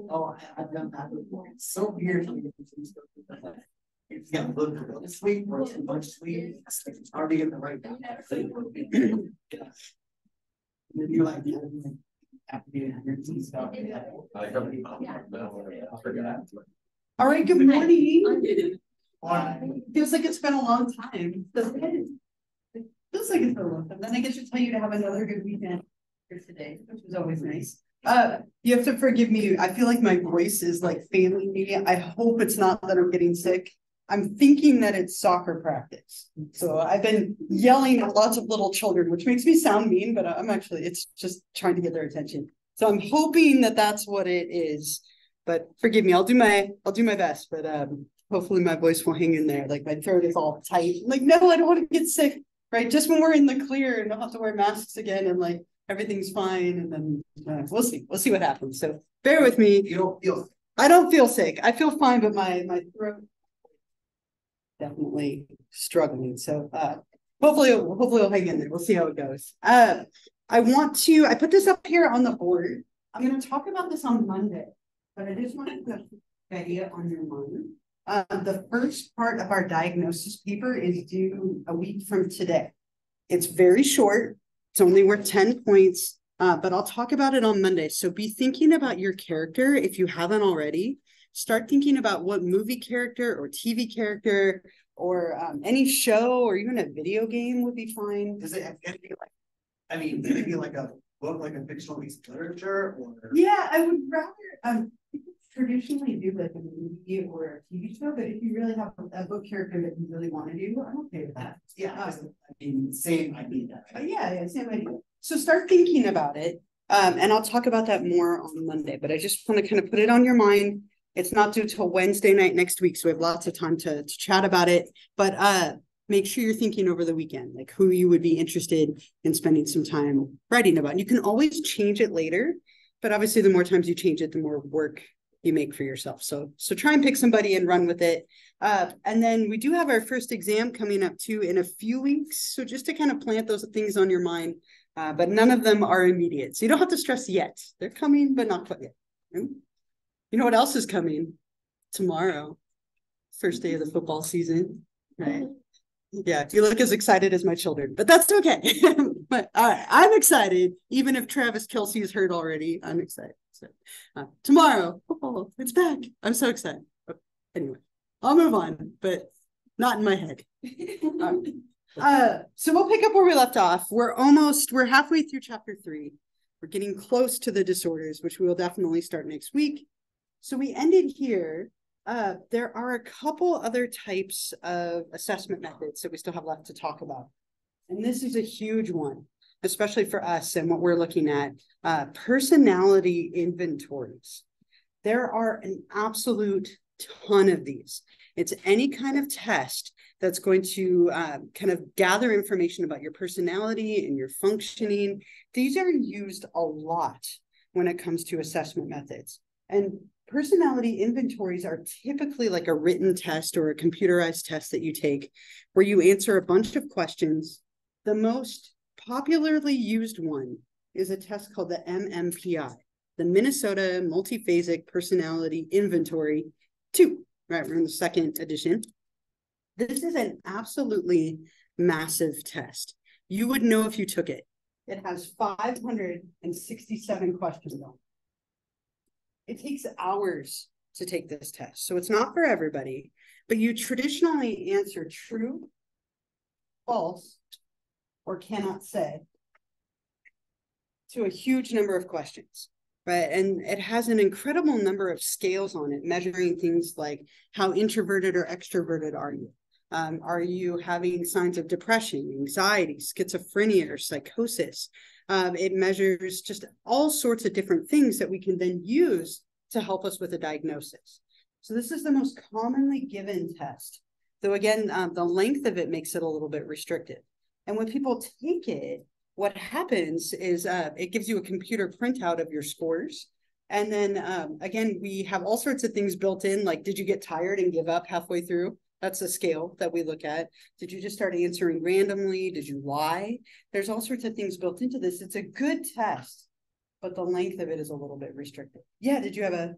Oh, I've done that before. It's so weird. It's got a little sweet or too much sweet. It's hard to get the right balance. And then you're like, all right, good morning. Feels like it's been a long time. Doesn't it? It feels like it's been a long time. Then I get to tell you to have another good weekend here today, which is always nice. You have to forgive me. I feel like my voice is like failing me. I hope it's not that I'm getting sick. I'm thinking that it's soccer practice. So I've been yelling at lots of little children, which makes me sound mean, but it's just trying to get their attention. So I'm hoping that that's what it is. But forgive me, I'll do my best. But hopefully my voice will hang in there. Like my throat is all tight. I'm like, no, I don't want to get sick. Right? Just when we're in the clear and don't have to wear masks again, and like everything's fine. And then we'll see. We'll see what happens. So bear with me. you don't feel. I don't feel sick. I feel fine, but my throat definitely struggling. So hopefully it'll hang in there. We'll see how it goes. I put this up here on the board. I'm going to talk about this on Monday, but I just wanted to get it on your mind. The first part of our diagnosis paper is due a week from today. It's very short. It's only worth 10 points, but I'll talk about it on Monday. So be thinking about your character if you haven't already. Start thinking about what movie character or TV character or any show or even a video game would be fine. Does it have to be like, I mean, could it be like a book, like a fictional piece of literature? Or yeah, I would rather people traditionally do like a movie or a TV show, but if you really have a book character that you really want to do, I'm okay with that. Yeah, I mean, same idea. Right? Yeah, same idea. So start thinking about it. And I'll talk about that more on Monday, but I just want to kind of put it on your mind. It's not due till Wednesday night next week, so we have lots of time to chat about it. But make sure you're thinking over the weekend, like who you would be interested in spending some time writing about. You can always change it later, but obviously the more times you change it, the more work you make for yourself. So try and pick somebody and run with it. And then we do have our first exam coming up too in a few weeks. So just to kind of plant those things on your mind, but none of them are immediate. So you don't have to stress yet. They're coming, but not quite yet. You know what else is coming? Tomorrow, first day of the football season, right? Yeah, you look as excited as my children, but that's okay. But all right, I'm excited. Even if Travis Kelce is hurt already, I'm excited. So tomorrow, football, it's back. I'm so excited. But anyway, I'll move on, but not in my head. So we'll pick up where we left off. We're halfway through chapter 3. We're getting close to the disorders, which we will definitely start next week. So we ended here. There are a couple other types of assessment methods that we still have left to talk about. And this is a huge one, especially for us and what we're looking at, personality inventories. There are an absolute ton of these. It's any kind of test that's going to kind of gather information about your personality and your functioning. These are used a lot when it comes to assessment methods. And personality inventories are typically like a written test or a computerized test that you take where you answer a bunch of questions. The most popularly used one is a test called the MMPI, the Minnesota Multiphasic Personality Inventory 2, right? We're in the second edition. This is an absolutely massive test. You would know if you took it. It has 567 questions on it. It takes hours to take this test. So it's not for everybody, but you traditionally answer true, false, or cannot say to a huge number of questions, right? And it has an incredible number of scales on it, measuring things like how introverted or extroverted are you? Are you having signs of depression, anxiety, schizophrenia, or psychosis? It measures just all sorts of different things that we can then use to help us with a diagnosis. So this is the most commonly given test. Though again, the length of it makes it a little bit restricted. And when people take it, what happens is it gives you a computer printout of your scores. And then again, we have all sorts of things built in, like did you get tired and give up halfway through? That's a scale that we look at. Did you just start answering randomly? Did you lie? There's all sorts of things built into this. It's a good test, but the length of it is a little bit restricted. Yeah, did you have a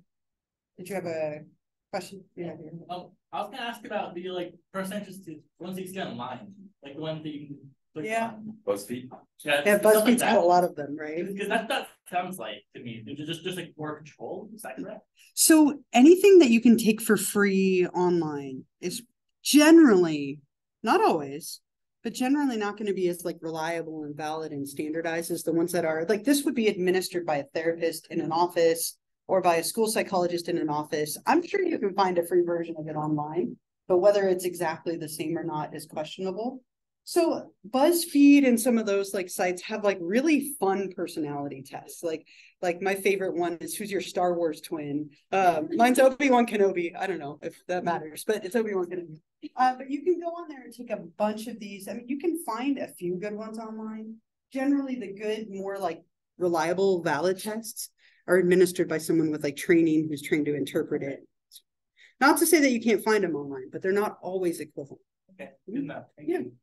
question? Yeah. I was gonna ask about the like first interested ones you see online, like the ones that you can click Yeah. on. BuzzFeed. Yeah, BuzzFeed's got a lot of them, right? Because that sounds like to me, it's just like more control. Is that correct? So anything that you can take for free online is generally, not always, but generally not going to be as like reliable and valid and standardized as the ones that are like this would be administered by a therapist in an office or by a school psychologist in an office. I'm sure you can find a free version of it online, but whether it's exactly the same or not is questionable. So BuzzFeed and some of those like sites have like really fun personality tests. Like my favorite one is who's your Star Wars twin? Mine's Obi-Wan Kenobi. I don't know if that matters, but it's Obi-Wan Kenobi. But you can go on there and take a bunch of these. I mean, you can find a few good ones online. Generally, the good, more like reliable, valid tests are administered by someone with like training who's trained to interpret it. Not to say that you can't find them online, but they're not always equivalent. Okay, good enough. Thank Yeah. you.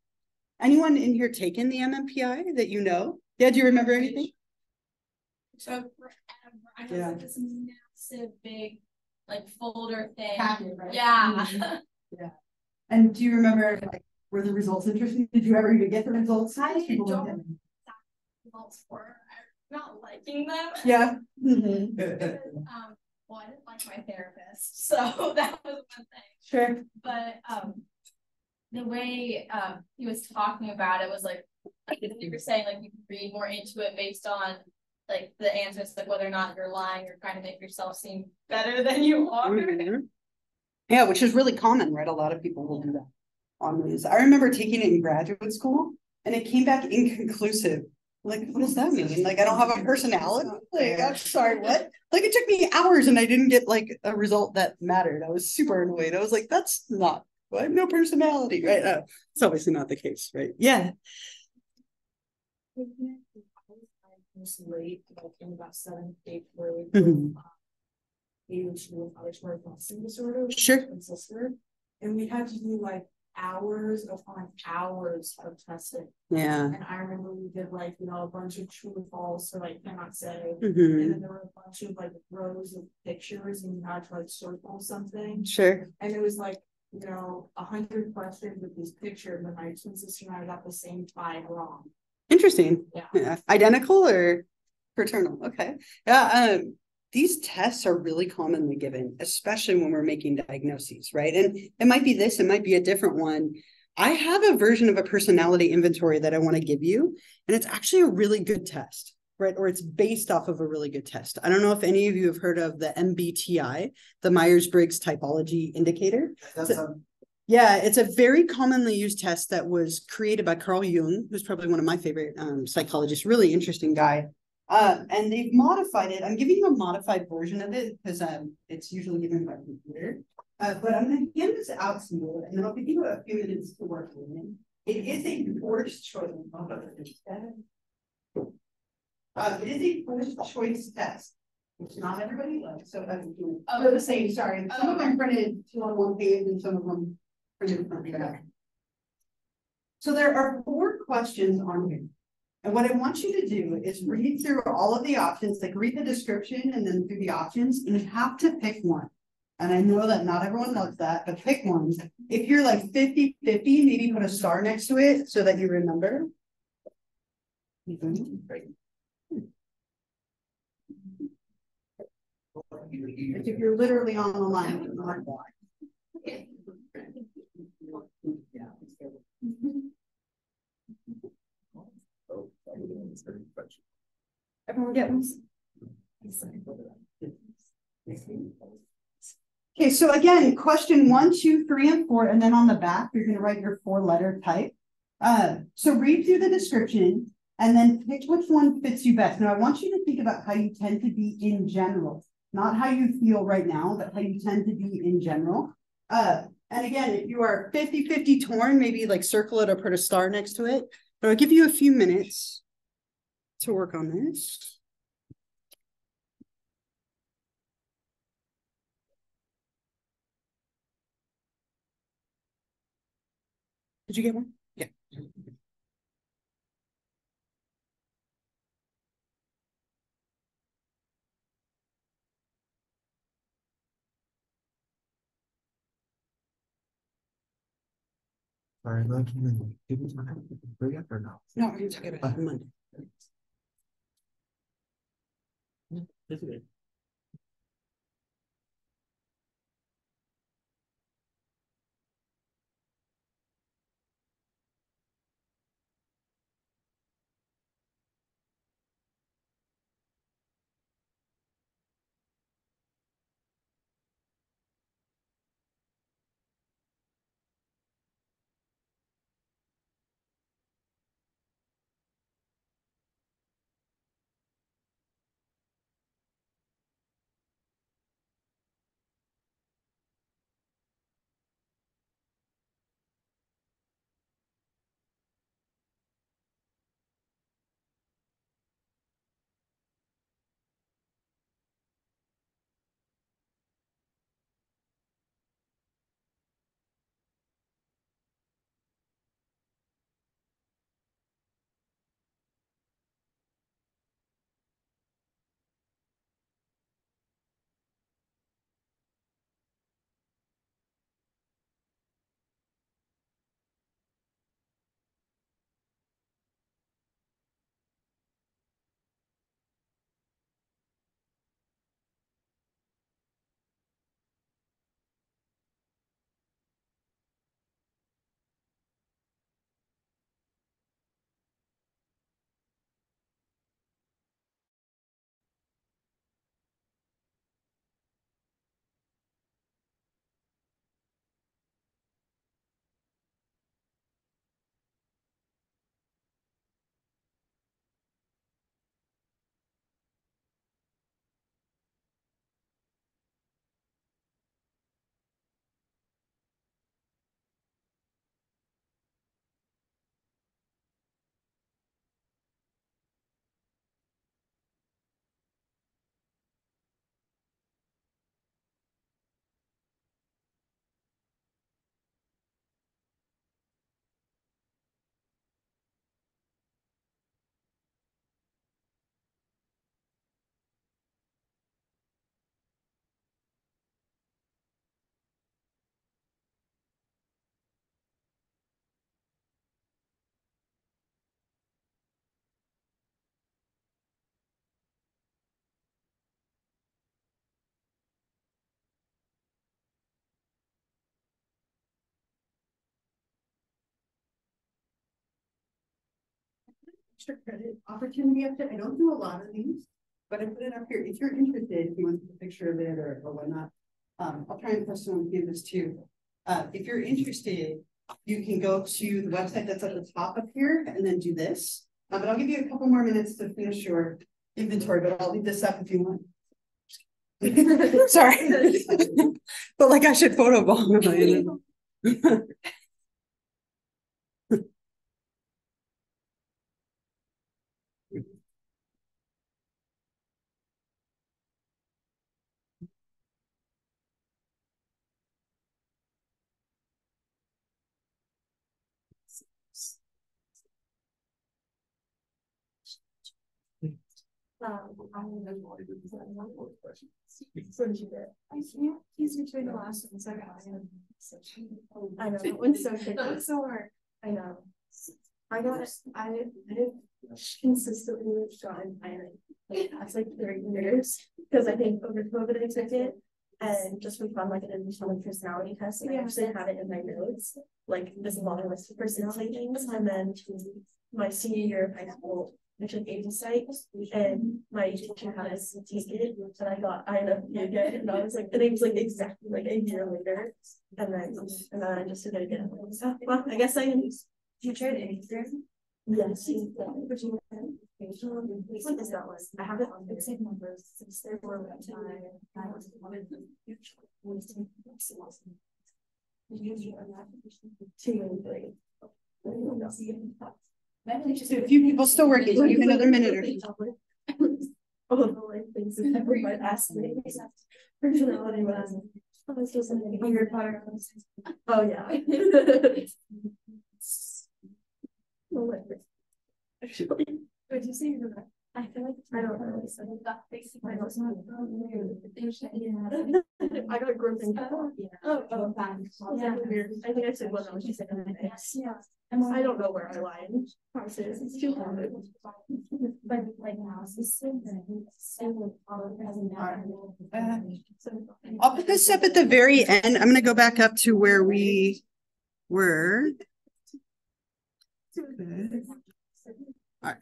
Anyone in here taken the MMPI that you know? Yeah, do you remember anything? So forever, I have Yeah. like this massive big like folder thing. Packet, right? Yeah. Yeah. And do you remember like were the results interesting? Did you ever even get the results? I People don't- looked at them. Results for not liking them. Yeah. Because, well, I didn't like my therapist, so that was one thing. Sure. But the way he was talking about it was like you were saying, like you can read more into it based on like the answers, like whether or not you're lying or trying to make yourself seem better than you are. Mhm. Yeah, which is really common, right? A lot of people will do that on these. I remember taking it in graduate school and it came back inconclusive. Like, what does that mean? Like, I don't have a personality? Like, I'm sorry, what? Like, it took me hours and I didn't get like a result that mattered. I was super annoyed. I was like, that's not, I have no personality, right? It's obviously not the case, right? Yeah. Late, like in about 7th, 8th grade. Mhm. ADHD with auditory processing disorder. Sure. And sister, and we had to do like hours upon hours of testing. Yeah. And I remember we did like, you know, a bunch of true or false, or like cannot say. Mhm. And then there were a bunch of like rows of pictures and you had to like circle something. Sure. And it was like, you know, 100 questions with these pictures, and my twin sister and I got the same 5 wrong. Interesting. Yeah. Yeah. Identical or fraternal? Okay. Yeah. These tests are really commonly given, especially when we're making diagnoses, right? And it might be this, it might be a different one. I have a version of a personality inventory that I want to give you, and it's actually a really good test, right? Or it's based off of a really good test. I don't know if any of you have heard of the MBTI, the Myers-Briggs Typology Indicator. Yeah, it's a very commonly used test that was created by Carl Jung, who's probably one of my favorite psychologists, really interesting guy. And they've modified it. I'm giving you a modified version of it because it's usually given by computer. But I'm going to give this out to you, and then I'll give you a few minutes to work with it. It is a forced choice. It is a forced choice test, which not everybody loves. So they're the same. Sorry, some of them printed two on one page, and some of them printed from the back. So there are 4 questions on here. And what I want you to do is read through all of the options, like read the description and then through the options, and you have to pick one. And I know that not everyone loves that, but pick one. If you're like 50-50, maybe put a star next to it so that you remember. Like if you're literally on the line. Everyone get one? Okay, so again, question 1, 2, 3, and 4, and then on the back, you're going to write your 4-letter type. So read through the description and then pick which one fits you best. Now, I want you to think about how you tend to be in general, not how you feel right now, but how you tend to be in general. And again, if you are 50-50 torn, maybe like circle it or put a star next to it. But I'll give you a few minutes to work on this. Did you get one? Yeah. Sorry, look, did we talk about it yet or no? No, we're gonna talk about it on Monday. This is good. Extra credit opportunity up there. I don't do a lot of these, but I put it up here. If you're interested, if you want to take a picture of it or whatnot, I'll try and post it on campus too. If you're interested, you can go to the website that's at the top up here and then do this. But I'll give you a couple more minutes to finish your inventory, but I'll leave this up if you want. Sorry. But like I should photobomb. He's between the last and second. I know that one's so good. That's so hard. I know. I consistently gotten iron like past like 3 years because I think over COVID I took it and just for fun like an additional personality test and I actually have it in my notes like this long list of personality things and then my senior year of high school I took Psyched and my teacher had us take it and I got INFP again and I was like and it was like exactly like a year later and then I just took it again. So well I guess I am. You tried anything? Yes. What is that one? I have it on the same numbers since there were So a few people still working, so give another minute or two. All the like things that everyone asked me. Personality was I was just in the weird part. Oh yeah. Would you say that? I feel like I don't know. So I got a growth in. Oh, yeah. Weird. I think I said one. She said yeah. I don't know where I lied. It's too hard. But like now, I'll put this up at the very end. I'm going to go back up to where we were. All right.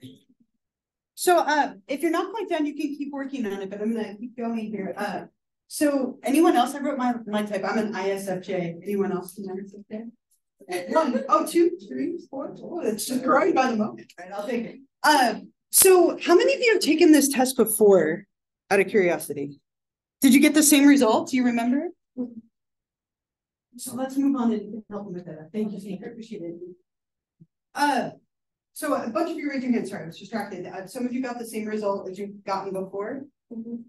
So if you're not quite done, you can keep working on it, but I'm gonna keep going here. So anyone else? I wrote my type. I'm an ISFJ. Anyone else? One, oh, 2, 3, 4. Oh, it's just growing by the moment. Right, I'll take it. So how many of you have taken this test before, out of curiosity? Did you get the same result? Do you remember? So let's move on and help them with that. Thank you, Steve. I appreciate it. So a bunch of you raised your hands. Sorry, I was distracted. Some of you got the same result as you've gotten before.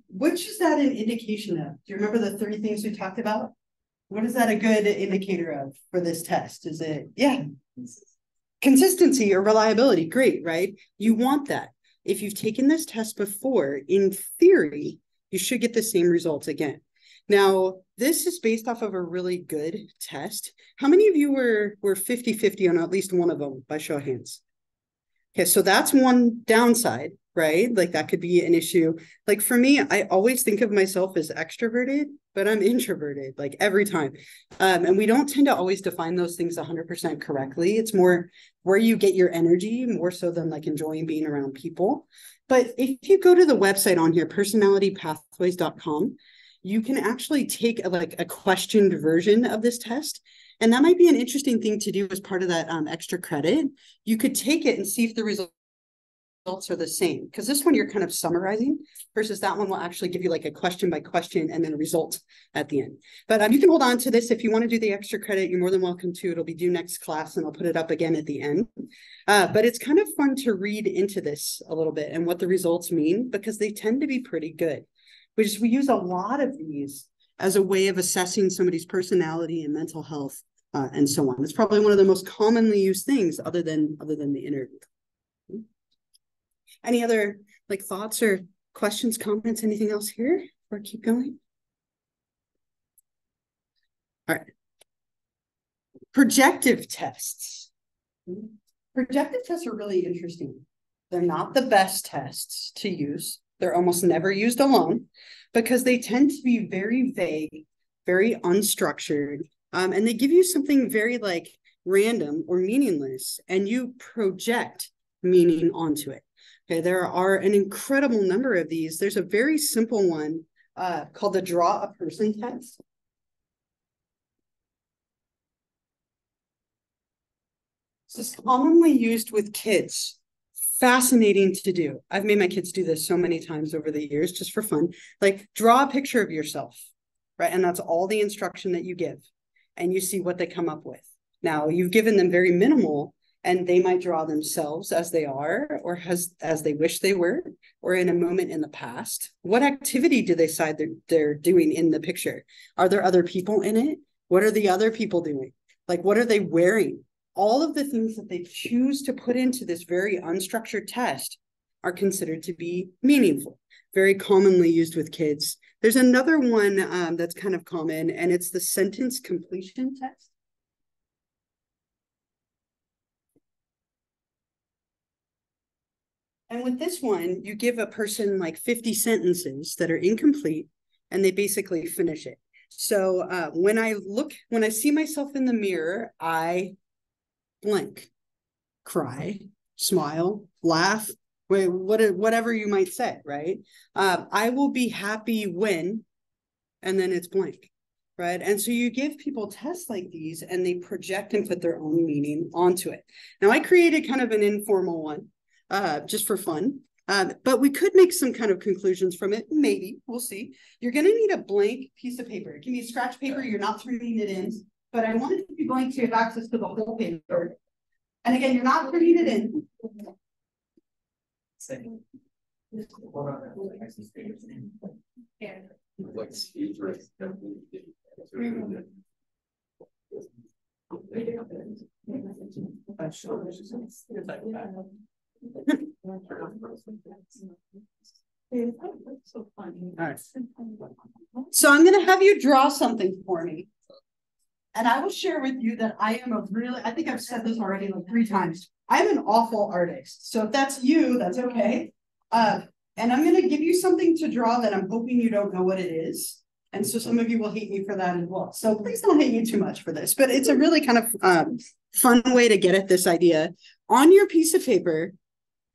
Which is that an indication of? Do you remember the 3 things we talked about? What is that a good indicator of for this test? Is it, yeah, consistency or reliability? Great, right? You want that. If you've taken this test before, in theory, you should get the same results again. Now, this is based off of a really good test. How many of you were 50-50 on at least one of them by show of hands? Okay, so that's one downside, right? Like that could be an issue. Like for me, I always think of myself as extroverted, but I'm introverted like every time. And we don't tend to always define those things 100% correctly. It's more where you get your energy more so than like enjoying being around people. But if you go to the website on here, personalitypathways.com, you can actually take a questioned version of this test. And that might be an interesting thing to do as part of that extra credit. You could take it and see if the results are the same, because this one you're kind of summarizing versus that one will actually give you like a question by question and then a result at the end. But you can hold on to this if you want to do the extra credit. You're more than welcome to. It'll be due next class and I'll put it up again at the end. But it's kind of fun to read into this a little bit and what the results mean, because they tend to be pretty good. We use a lot of these as a way of assessing somebody's personality and mental health. And so on. It's probably one of the most commonly used things other than the interview. Any other like thoughts or questions, comments, anything else here? Or keep going? All right. Projective tests. Projective tests are really interesting. They're not the best tests to use. They're almost never used alone because they tend to be very vague, very unstructured. And they give you something very like random or meaningless, and you project meaning onto it. Okay, there are an incredible number of these. There's a very simple one called the Draw a Person test. This is commonly used with kids. Fascinating to do. I've made my kids do this so many times over the years just for fun. Like draw a picture of yourself, right? And that's all the instruction that you give. And you see what they come up with. Now, you've given them very minimal, and they might draw themselves as they are, or as they wish they were, or in a moment in the past. What activity do they decide they're doing in the picture? Are there other people in it? What are the other people doing? Like, what are they wearing? All of the things that they choose to put into this very unstructured test are considered to be meaningful. Very commonly used with kids. There's another one that's kind of common, and it's the sentence completion test. And with this one, you give a person like 50 sentences that are incomplete, and they basically finish it. So when I see myself in the mirror, I blank, cry, smile, laugh, whatever you might say, right? I will be happy when, and then it's blank, right? And so you give people tests like these and they project and put their own meaning onto it. Now I created kind of an informal one just for fun, but we could make some kind of conclusions from it. Maybe, we'll see. You're gonna need a blank piece of paper. It can be scratch paper, you're not turning it in, but I want it to be blank so you have access to the whole paper. And again, you're not turning it in. So I'm going to have you draw something for me. And I will share with you that I am a really, I think I've said this already like 3 times. I'm an awful artist. So if that's you, that's okay. And I'm going to give you something to draw that I'm hoping you don't know what it is. And so some of you will hate me for that as well. So please don't hate me too much for this, but it's a really kind of fun way to get at this idea. On your piece of paper,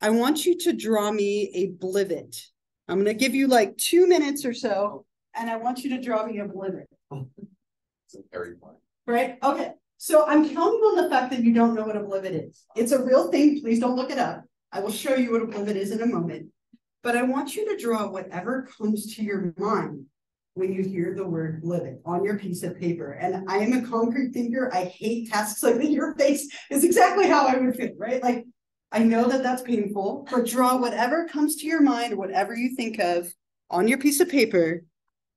I want you to draw me a blivet. I'm going to give you like 2 minutes or so, and I want you to draw me a blivet. It's a very fun. Right? Okay. So I'm counting on the fact that you don't know what a blivet is. It's a real thing. Please don't look it up. I will show you what a blivet is in a moment. But I want you to draw whatever comes to your mind when you hear the word blivet on your piece of paper. And I am a concrete thinker. I hate tasks like that. Your face is exactly how I would feel, right? Like, I know that that's painful, but draw whatever comes to your mind, whatever you think of on your piece of paper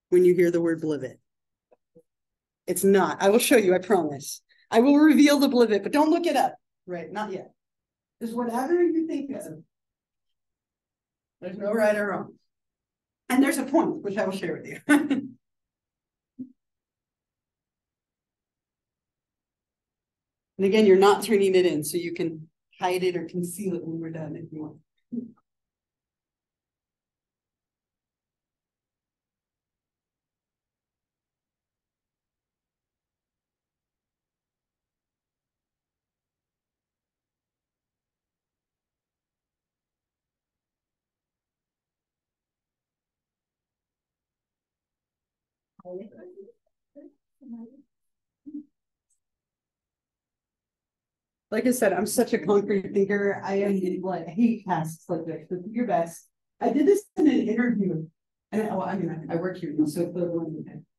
when you hear the word blivet. It's not. I will show you, I promise. I will reveal the blivet, but don't look it up. Right, not yet. Just whatever you think of. There's no right or wrong. And there's a point, which I will share with you. And again, you're not turning it in, so you can hide it or conceal it when we're done if you want. Like I said, I'm such a concrete thinker. I am like, I hate tasks like this, but do your best. I did this in an interview. And I work here, so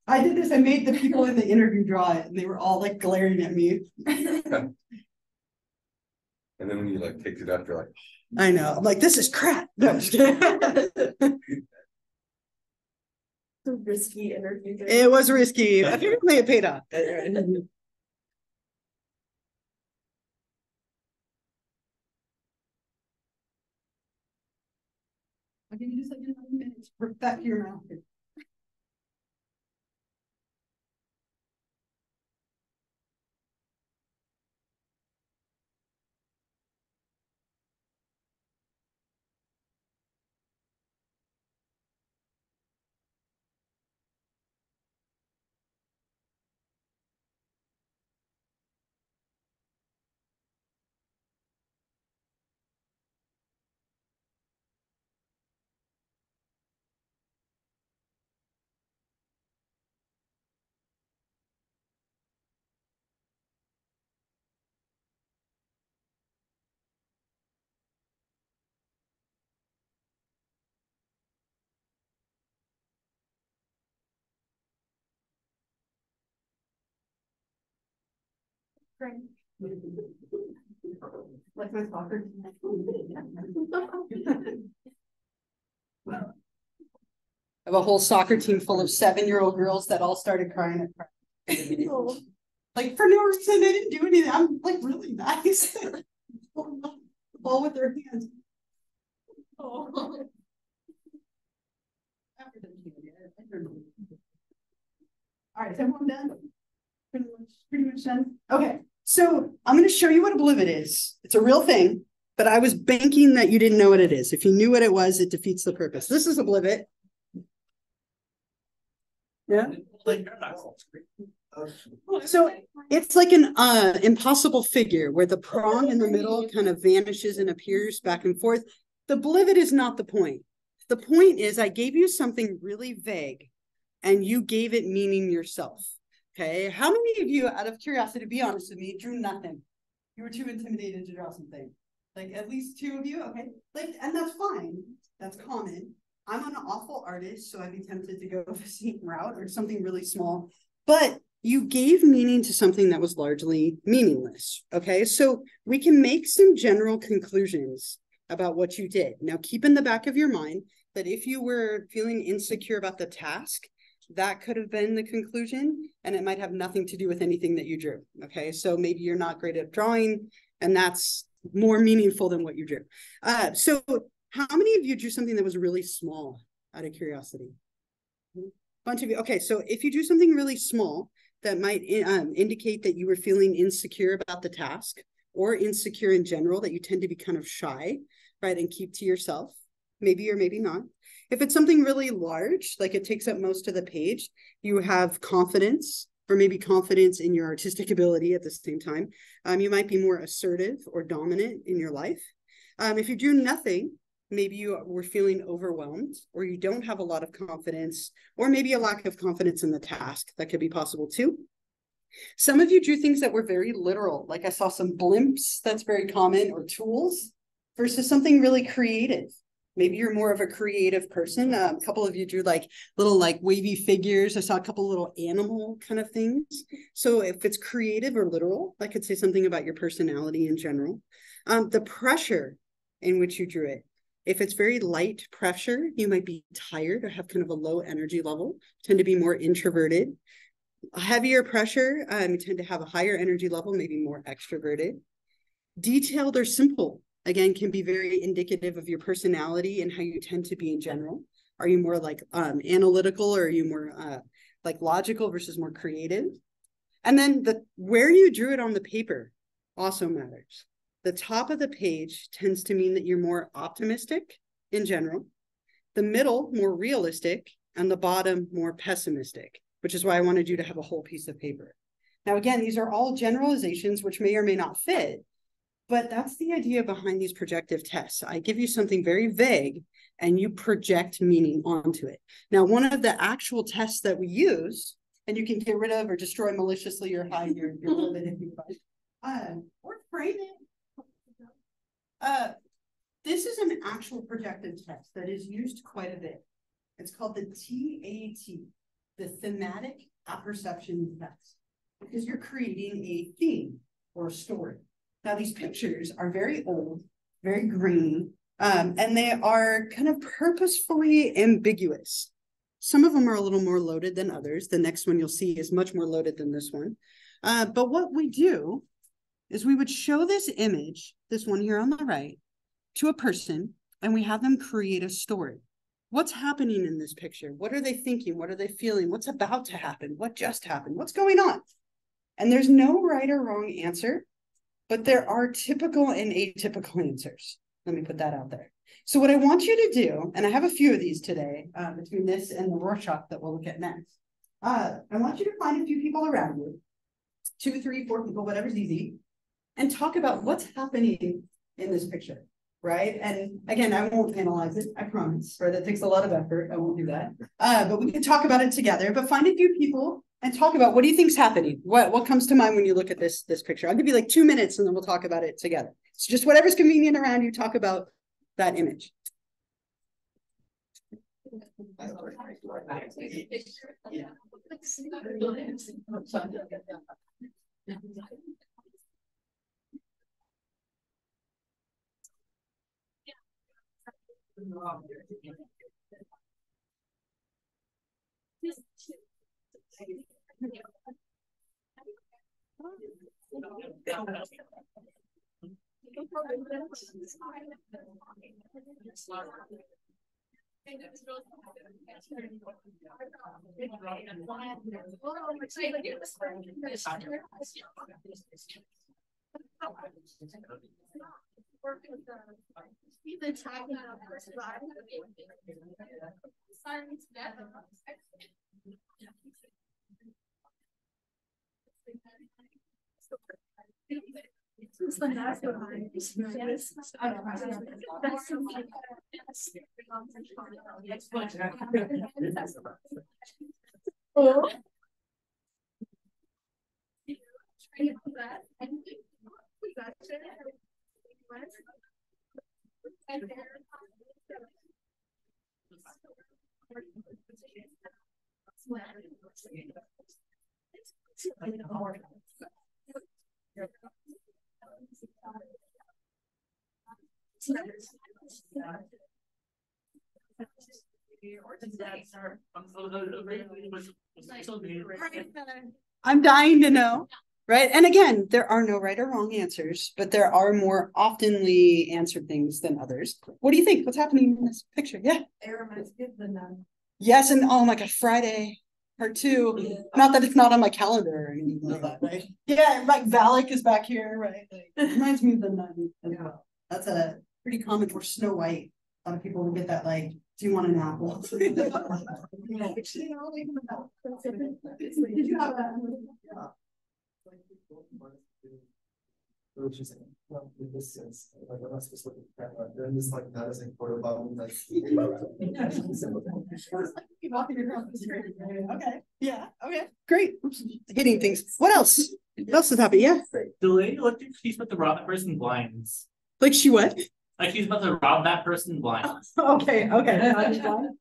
I did this. I made the people in the interview draw it, and they were all like glaring at me. And then when you like picked it up, you're like, I know. I'm like, this is crap. No, I'm just kidding. It's a risky interview. It was risky. Apparently it paid off. I'll give you just like another minute to perfect your mouth. Like my soccer team. I have a whole soccer team full of 7-year-old girls that all started crying at practice. Like for no reason, they didn't do anything. I'm like really nice. All with their hands. Oh. All right, is everyone done? Pretty much done. Okay, so I'm going to show you what a blivet is. It's a real thing, but I was banking that you didn't know what it is. If you knew what it was, it defeats the purpose. This is a blivet. Yeah. So it's like an impossible figure where the prong in the middle kind of vanishes and appears back and forth. The blivet is not the point. The point is I gave you something really vague and you gave it meaning yourself. Okay. How many of you, out of curiosity, be honest with me, drew nothing? You were too intimidated to draw something. Like at least 2 of you. Okay. Like, and that's fine. That's common. I'm an awful artist, so I'd be tempted to go the same route or something really small. But you gave meaning to something that was largely meaningless. Okay. So we can make some general conclusions about what you did. Now, keep in the back of your mind that if you were feeling insecure about the task, that could have been the conclusion, and it might have nothing to do with anything that you drew. Okay, so maybe you're not great at drawing, and that's more meaningful than what you drew. So how many of you drew something that was really small, out of curiosity? Bunch of you. Okay, so if you drew something really small, that might indicate that you were feeling insecure about the task, or insecure in general, that you tend to be kind of shy, right, and keep to yourself, maybe or maybe not. If it's something really large, like it takes up most of the page, you have confidence, or maybe confidence in your artistic ability at the same time. You might be more assertive or dominant in your life. If you drew nothing, maybe you were feeling overwhelmed, or you don't have a lot of confidence, or maybe a lack of confidence in the task. That could be possible too. Some of you drew things that were very literal, like I saw some blimps, that's very common, or tools, versus something really creative. Maybe you're more of a creative person. A couple of you drew like little like wavy figures. I saw a couple little animal kind of things. So if it's creative or literal, I could say something about your personality in general. The pressure in which you drew it. If it's very light pressure, you might be tired or have kind of a low energy level, tend to be more introverted. Heavier pressure, you tend to have a higher energy level, maybe more extroverted. Detailed or simple, again, can be very indicative of your personality and how you tend to be in general. Are you more like analytical, or are you more like logical versus more creative? And then where you drew it on the paper also matters. The top of the page tends to mean that you're more optimistic in general, the middle more realistic, and the bottom more pessimistic, which is why I wanted you to have a whole piece of paper. Now, again, these are all generalizations which may or may not fit, but that's the idea behind these projective tests. I give you something very vague and you project meaning onto it. Now, one of the actual tests that we use, and you can get rid of or destroy maliciously or hide your limit if you find, or frame it. This is an actual projective test that is used quite a bit. It's called the TAT, the Thematic Apperception Test, because you're creating a theme or a story. Now, these pictures are very old, very grainy, and they are kind of purposefully ambiguous. Some of them are a little more loaded than others. The next one you'll see is much more loaded than this one. But what we do is we would show this image, this one here on the right, to a person, and we have them create a story. What's happening in this picture? What are they thinking? What are they feeling? What's about to happen? What just happened? What's going on? And there's no right or wrong answer, but there are typical and atypical answers. Let me put that out there. So what I want you to do, and I have a few of these today, between this and the Rorschach that we'll look at next. I want you to find a few people around you, 2, 3, 4 people, whatever's easy, and talk about what's happening in this picture, right? And again, I won't analyze it, I promise, right? That takes a lot of effort, I won't do that. But we can talk about it together, but find a few people and talk about, what do you think's happening? What comes to mind when you look at this picture? I'll give you like 2 minutes and then we'll talk about it together. So just whatever's convenient around you, talk about that image. Yeah. I'm dying to know, right? And again, there are no right or wrong answers, but there are more oftenly answered things than others. What do you think? What's happening in this picture? Yeah. It reminds me of the nun. Yes, and oh my gosh, Friday, part 2. Not that it's not on my calendar or anything like that, right? Yeah, like Valak is back here, right? Like, it reminds me of the nun as well. That's a pretty common, or Snow White. A lot of people will get that, like, do you want an apple? Did you have that? Which is well, this is like I'm not supposed to look at that. Then just like that is a photo bomb. Like Okay. Yeah. Okay. Great. Oops. Hitting things. What else? What else is happening? Yeah. The lady looked like she's about to rob that person blinds. Like she what? Like she's about to rob that person blinds. Okay. Okay.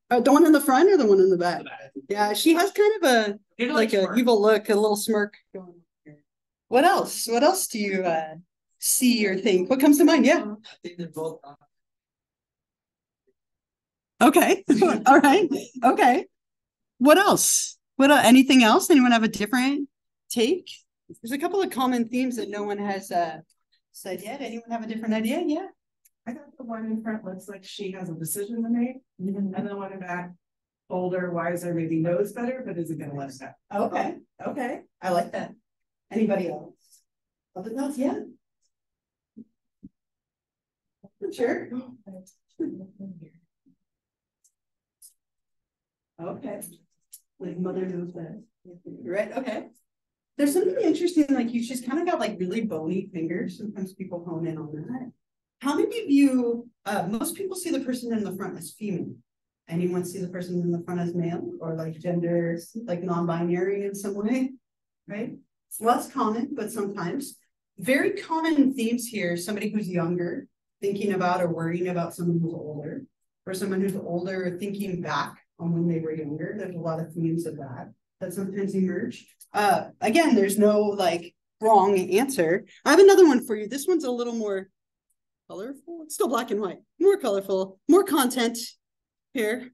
The one in the front or the one in the back? Yeah. She has kind of a like a evil look, a little smirk going on here. What else? What else do you see or think? What comes to mind? Yeah. I think they're both. Okay. All right. Okay. What else? Anything else? Anyone have a different take? There's a couple of common themes that no one has said yet. Anyone have a different idea? Yeah. I thought the one in front looks like she has a decision to make, and the one in back, older, wiser, maybe knows better, but isn't gonna let us out. Okay. Okay. I like that. Anybody else? Other thoughts? Yeah. Sure. Okay. Like mother knows best. Right. Okay. There's something interesting, like she's kind of got like really bony fingers. Sometimes people hone in on that. How many of you, most people see the person in the front as female. Anyone see the person in the front as male or like gender, like non-binary in some way, right? It's less common, but sometimes. Very common themes here, somebody who's younger, thinking about or worrying about someone who's older, or someone who's older thinking back on when they were younger. There's a lot of themes of that sometimes emerge. Again, there's no like wrong answer. I have another one for you. This one's a little more colorful. It's still black and white, more colorful, more content here.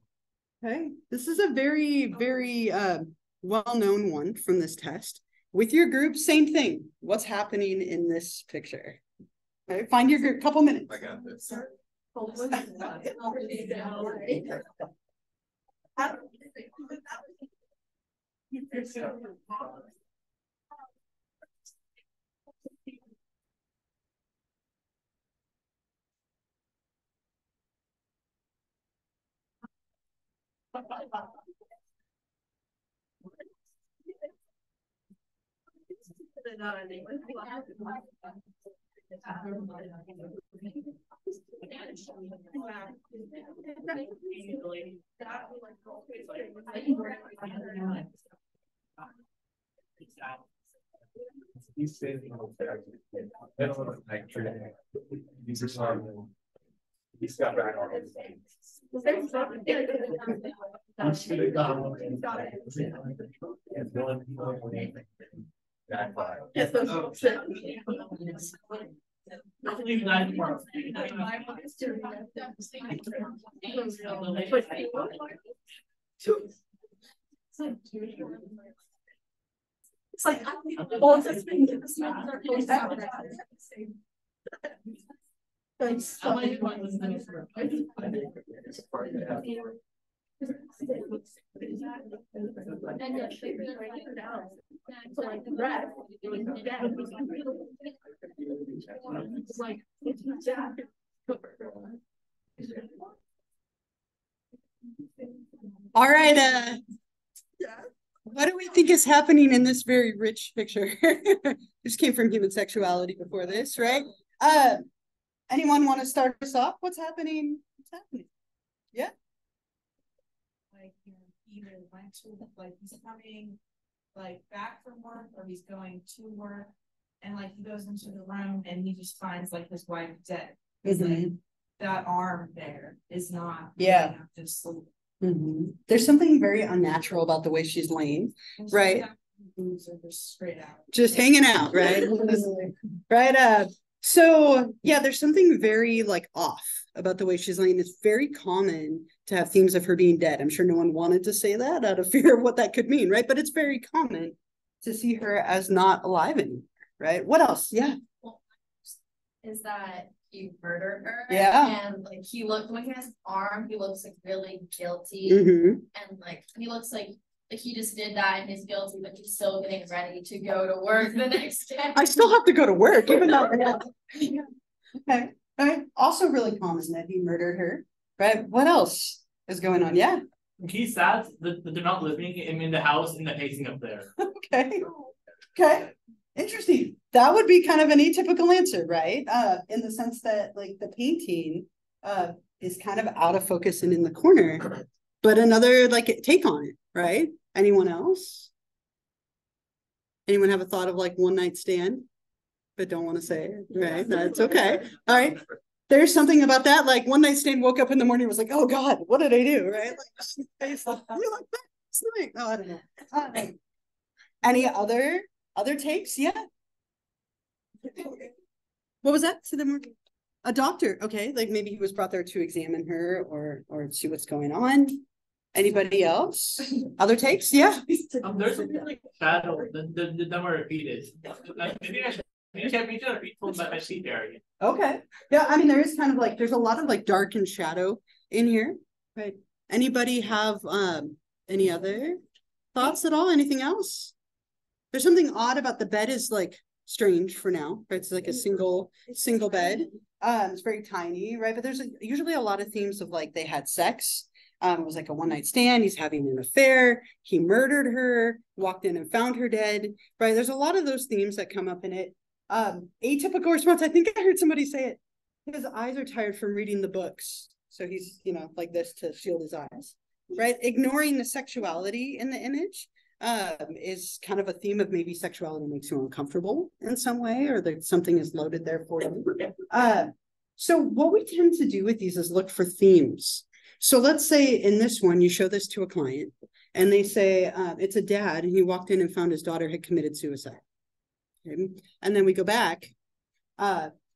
Okay, this is a very, very well-known one from this test. With your group, same thing. What's happening in this picture? Okay, find your group, couple minutes. I got this. He's saying these are some. He's got back on his It's like all this thing to the Thanks. All right, what do we think is happening in this very rich picture? This came from human sexuality before this, right? Anyone want to start us off? What's happening? What's happening? Yeah. Like either went to like he's coming like back from work or he's going to work, and like he goes into the room and he just finds like his wife dead. Like that arm there is not just sleep. There's something very unnatural about the way she's laying, right? Boobs are just straight out, just hanging out, right? Right. So yeah, there's something very like off about the way she's laying. It's very common to have themes of her being dead. I'm sure no one wanted to say that out of fear of what that could mean, right? But it's very common to see her as not alive anymore, right? What else? Yeah. Is that he murdered her? Yeah. And like he looked, when he has his arm, he looks like really guilty. And like he looks like he just did that and he's guilty, but he's still getting ready to go to work the next day. I still have to go to work, even though. Okay. Right. Also really common that he murdered her. Right. What else is going on? Yeah. He's sad that they're not living in the house in the pacing up there. Okay. Okay. Interesting. That would be kind of an atypical answer, right? In the sense that like the painting is kind of out of focus and in the corner, but another like take on it, right? Anyone else? Anyone have a thought of like one night stand, but don't want to say it, right? That's okay. All right. There's something about that. Like one night stand, woke up in the morning, was like, oh God, what did I do? Right? Like, you're like, oh, I don't know. Any other takes? Yeah. What was that? So then a doctor. Okay. Like maybe he was brought there to examine her or see what's going on. Anybody else? Other takes? Yeah. There's something like shadow that were repeated. I can't reach out from my sleep area. Okay. Yeah, I mean there is kind of like there's a lot of like dark and shadow in here. Right. Anybody have any other thoughts at all? Anything else? There's something odd about the bed is like strange for now, right? It's like a single bed. It's very tiny, right? But there's usually a lot of themes of like they had sex. It was like a one night stand. He's having an affair. He murdered her, walked in and found her dead, right? There's a lot of those themes that come up in it. Atypical response. I think I heard somebody say it. His eyes are tired from reading the books. So he's, like this to shield his eyes, right? Ignoring the sexuality in the image is kind of a theme of maybe sexuality makes you uncomfortable in some way, or that something is loaded there for you. So what we tend to do with these is look for themes. So let's say in this one, you show this to a client and they say, it's a dad and he walked in and found his daughter had committed suicide. Okay? And then we go back.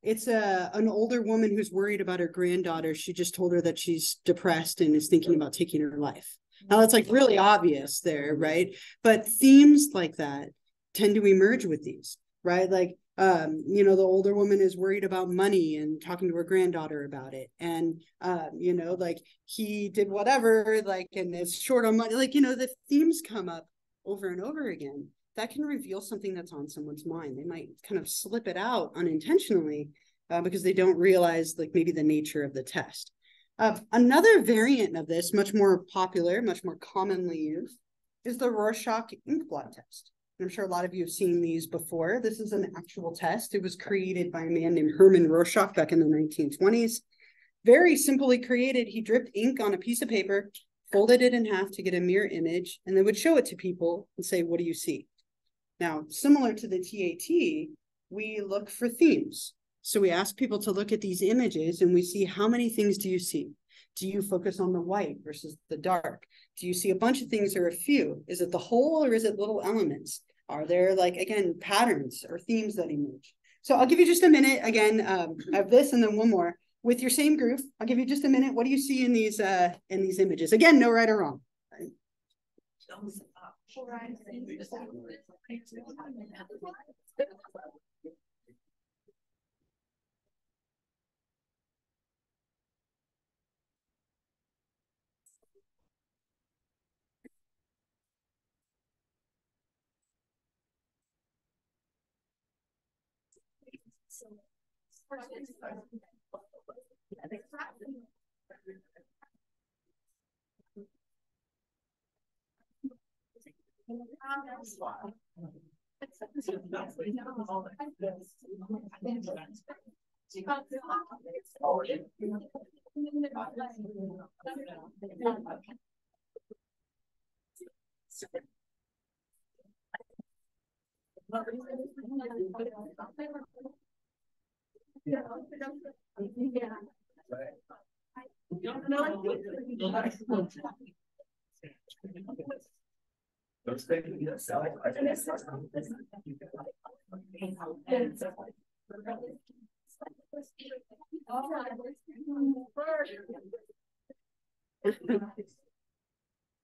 It's an older woman who's worried about her granddaughter. She just told her that she's depressed and is thinking about taking her life. Now that's like really obvious there, right? But themes like that tend to emerge with these, right? Like, the older woman is worried about money and talking to her granddaughter about it. And, like he did whatever, like, and it's short on money, like, the themes come up over and over again. That can reveal something that's on someone's mind. They might kind of slip it out unintentionally because they don't realize like maybe the nature of the test. Another variant of this, much more popular, much more commonly used, is the Rorschach ink blot test. I'm sure a lot of you have seen these before. This is an actual test. It was created by a man named Herman Rorschach back in the 1920s. Very simply created. He dripped ink on a piece of paper, folded it in half to get a mirror image, and then would show it to people and say, what do you see? Now, similar to the TAT, we look for themes. So we ask people to look at these images and we see how many things do you see? Do you focus on the white versus the dark? Do you see a bunch of things or a few? Is it the whole or is it little elements? Are there like, again, patterns or themes that emerge? So I'll give you just a minute. Again, I have this and then one more. With your same group, I'll give you just a minute. What do you see in these images? Again, no right or wrong. Right?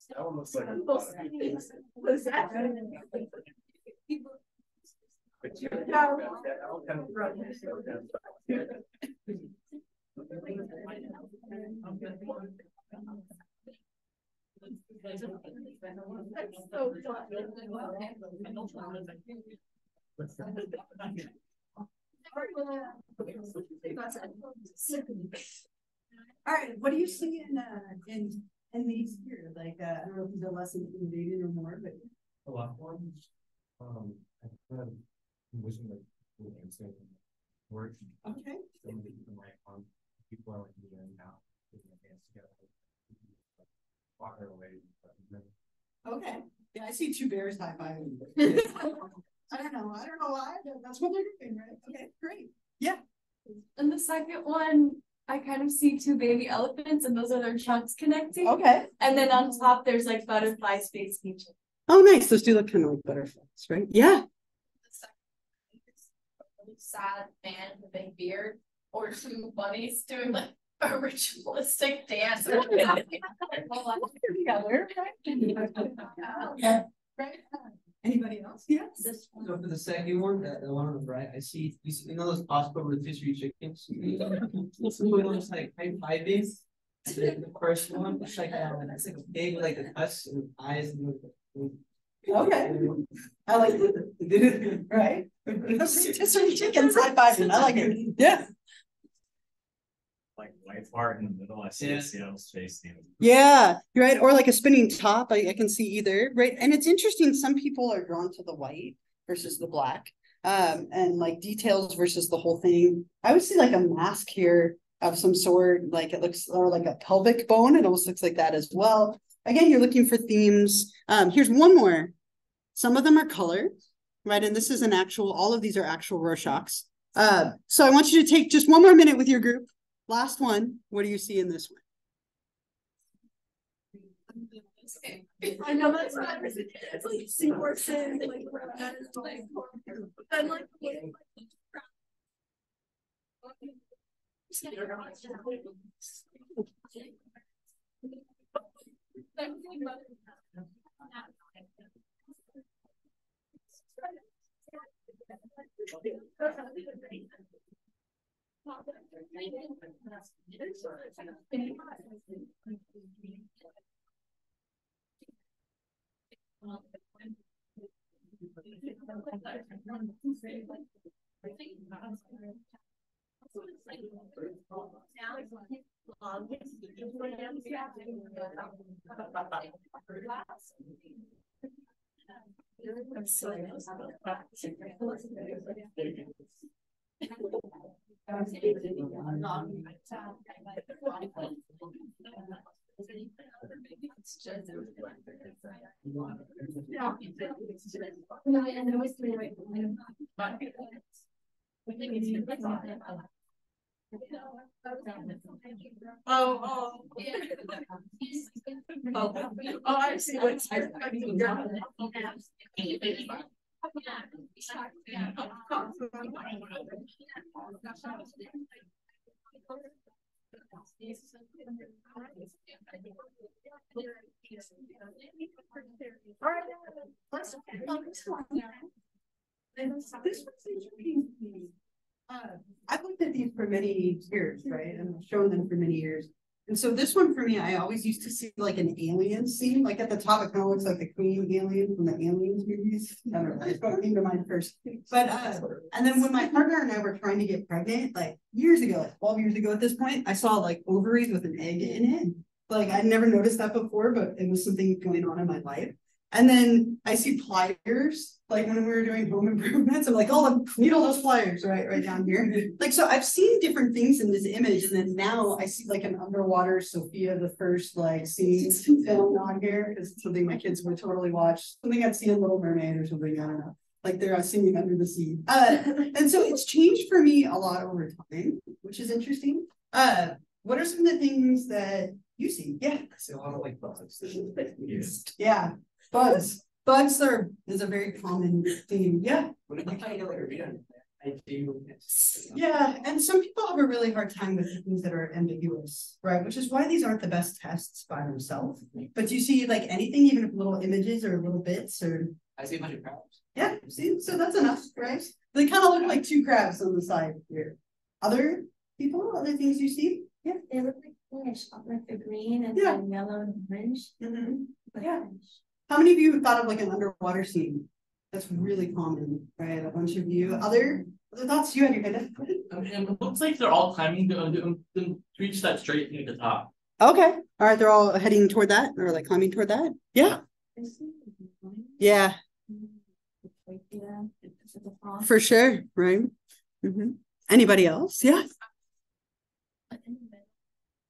That one looks like a What is that? All right, what do you see in these here? Like, I don't know if these are less intimidating or more, but A lot more. I kind of envision like work. okay. People are like doing now, putting their hands together, walking away. Okay. Yeah, I see two bears high fiving. I don't know why, but that's what they're doing, right? Okay, great. Yeah. And the second one, I kind of see two baby elephants, and those are their trunks connecting. Okay. And then on top, there's like butterflies facing each other. Oh, nice. Those do look kind of like butterflies, right? Yeah. Sad man with a big beard, or two bunnies doing like a ritualistic dance. Together, right? Anybody else? Yes. So for the second one, the one on the right, I see you know those Costco rotisserie chickens. This one looks like high-fiving. And then the first one, it's like a pig with like the tusks and eyes. Okay. I like it. Right? Rotisserie chickens high fiving. I like it. Yeah. Like white part in the middle, I see Seattle's face. Yeah, you're right. Or like a spinning top. I can see either. Right. And it's interesting. Some people are drawn to the white versus the black. And like details versus the whole thing. I would see like a mask here of some sort, like it looks, or like a pelvic bone. It almost looks like that as well. Again, you're looking for themes. Here's one more. Some of them are color, right? And this is an actual, all of these are actual Rorschachs. So I want you to take just one more minute with your group. Last one. What do you see in this one? I know that's not it's like seahorses, like and like I see what's This one's interesting to me. I've looked at these for many years, right? And I've shown them for many years. And so this one for me, I always used to see like an alien scene. Like at the top, it kind of looks like the queen alien from the Aliens movies. I don't know, that's what came to mind first. But and then when my partner and I were trying to get pregnant, like years ago, like 12 years ago at this point, I saw like ovaries with an egg in it. Like I'd never noticed that before, but it was something going on in my life. And then I see pliers, like when we were doing home improvements, I'm like, oh, need all those pliers right down here. Like, so I've seen different things in this image. And then now I see like an underwater Sophia, the first like scene film on here, because it's something my kids would totally watch. Something I'd see in Little Mermaid or something, I don't know. Like they're singing under the sea. And so it's changed for me a lot over time, which is interesting. What are some of the things that you see? Yeah. I see a lot of like bugs. Yeah. Bugs is a very common theme. Yeah. What did you I do. Yeah, and some people have a really hard time with things that are ambiguous, right? Which is why these aren't the best tests by themselves. But do you see like anything, even if little images or little bits or? I see a bunch of crabs. Yeah, see, so that's enough, right? They kind of look like two crabs on the side here. Other people, other things you see? Yeah. They look like fish, like the green and Yeah. then yellow and orange. Yeah. How many of you have thought of like an underwater scene? That's really common, right? A bunch of you. Other thoughts you have your head? It looks like they're all climbing to reach that straight near the top. Okay. All right. They're all heading toward that or like climbing toward that. Yeah. Yeah. For sure. Right. Anybody else? Yeah.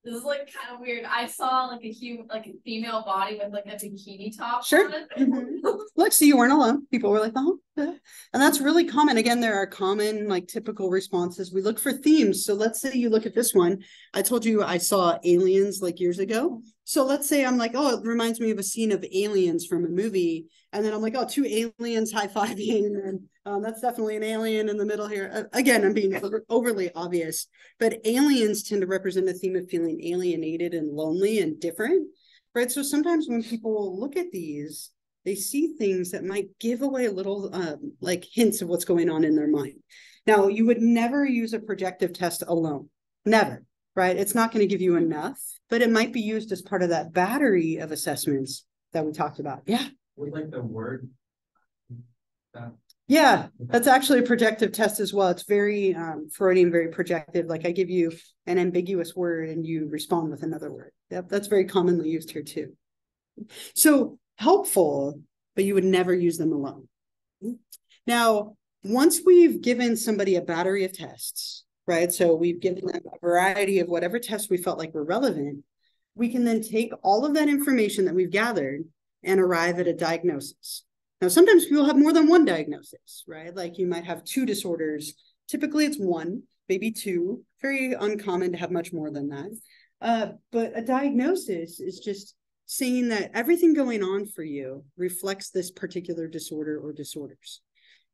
This is like kind of weird. I saw like a female body with like a bikini top. Sure. On. Look, see, you weren't alone. People were like, oh, yeah. And that's really common. Again, there are common, like typical responses. We look for themes. So let's say you look at this one. I told you I saw Aliens like years ago. So let's say I'm like, oh, it reminds me of a scene of aliens from a movie. And then I'm like, oh, two aliens high-fiving. And that's definitely an alien in the middle here. Again, I'm being overly obvious. But aliens tend to represent a theme of feeling alienated and lonely and different, right? So sometimes when people look at these, they see things that might give away a little like hints of what's going on in their mind. Now, you would never use a projective test alone. Never, right? It's not going to give you enough, but it might be used as part of that battery of assessments that we talked about. Yeah. We like the word. Yeah, that's actually a projective test as well. It's very Freudian, very projective. Like I give you an ambiguous word and you respond with another word. Yep, that's very commonly used here too. So helpful, but you would never use them alone. Now, once we've given somebody a battery of tests, right? So we've given them a variety of whatever tests we felt like were relevant, we can then take all of that information that we've gathered and arrive at a diagnosis. Now, sometimes people have more than one diagnosis, right? Like you might have two disorders. Typically it's one, maybe two. Very uncommon to have much more than that. But a diagnosis is just saying that everything going on for you reflects this particular disorder or disorders.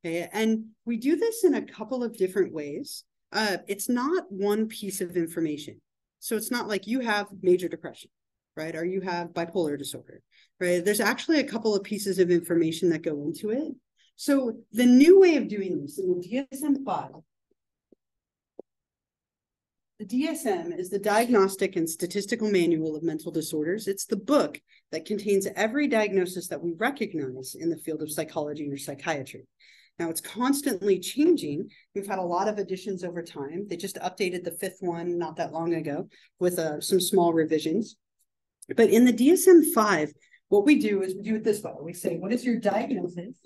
Okay? And we do this in a couple of different ways. It's not one piece of information. So it's not like you have major depression, right? Or you have bipolar disorder, right? There's actually a couple of pieces of information that go into it. So the new way of doing this in the DSM-5, the DSM is the Diagnostic and Statistical Manual of Mental Disorders. It's the book that contains every diagnosis that we recognize in the field of psychology or psychiatry. Now, it's constantly changing. We've had a lot of additions over time. They just updated the 5th one not that long ago with some small revisions. But in the DSM-5, what we do is we do it this way. We say, what is your diagnosis?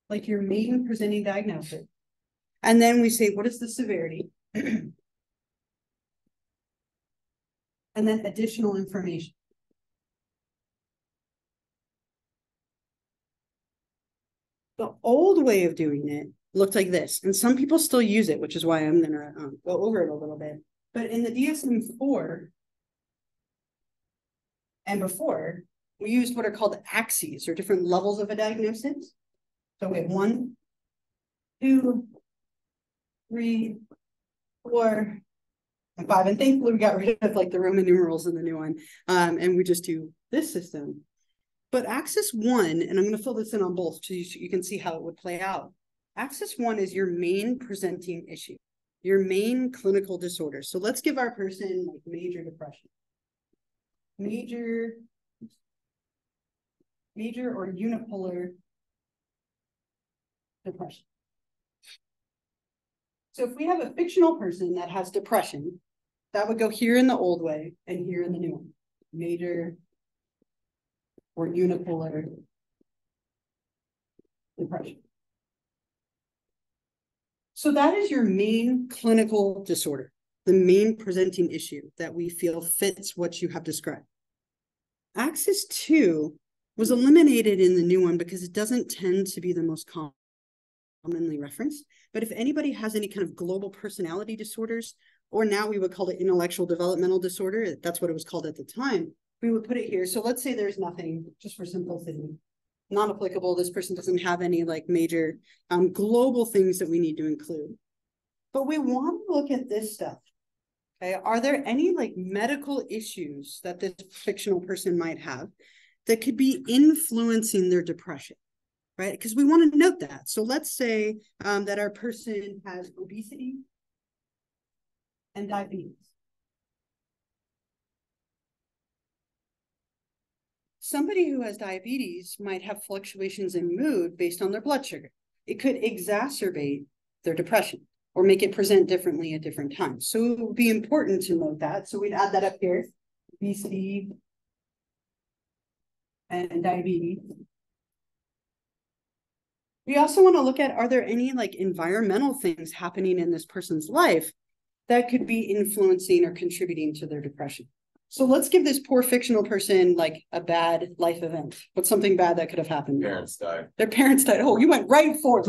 Like your main presenting diagnosis. And then we say, what is the severity? And then additional information. The old way of doing it looked like this. And some people still use it, which is why I'm going to go over it a little bit. But in the DSM-4 and before, we used what are called axes or different levels of a diagnosis. So we have 1, 2, 3, 4, and 5. And thankfully, we got rid of like the Roman numerals in the new one. And we just do this system. But axis 1, and I'm going to fill this in on both so you can see how it would play out. Axis 1 is your main presenting issue, your main clinical disorder. So let's give our person like major depression. Major or unipolar depression. So if we have a fictional person that has depression, that would go here in the old way and here in the new one. Major or unipolar depression. So that is your main clinical disorder, the main presenting issue that we feel fits what you have described. Axis 2 was eliminated in the new one because it doesn't tend to be the most commonly referenced. But if anybody has any kind of global personality disorders, or now we would call it intellectual developmental disorder, that's what it was called at the time, we would put it here. So let's say there's nothing, just for simplicity. not applicable. This person doesn't have any like major global things that we need to include. But we want to look at this stuff. Okay, are there any like medical issues that this fictional person might have that could be influencing their depression, right? Because we want to note that. So let's say that our person has obesity and diabetes. Somebody who has diabetes might have fluctuations in mood based on their blood sugar. It could exacerbate their depression or make it present differently at different times. So it would be important to note that. So we'd add that up here, obesity and diabetes. We also want to look at, are there any like environmental things happening in this person's life that could be influencing or contributing to their depression? So let's give this poor fictional person like a bad life event. What's something bad that could have happened? Parents died. Their parents died. Oh, you went right for it.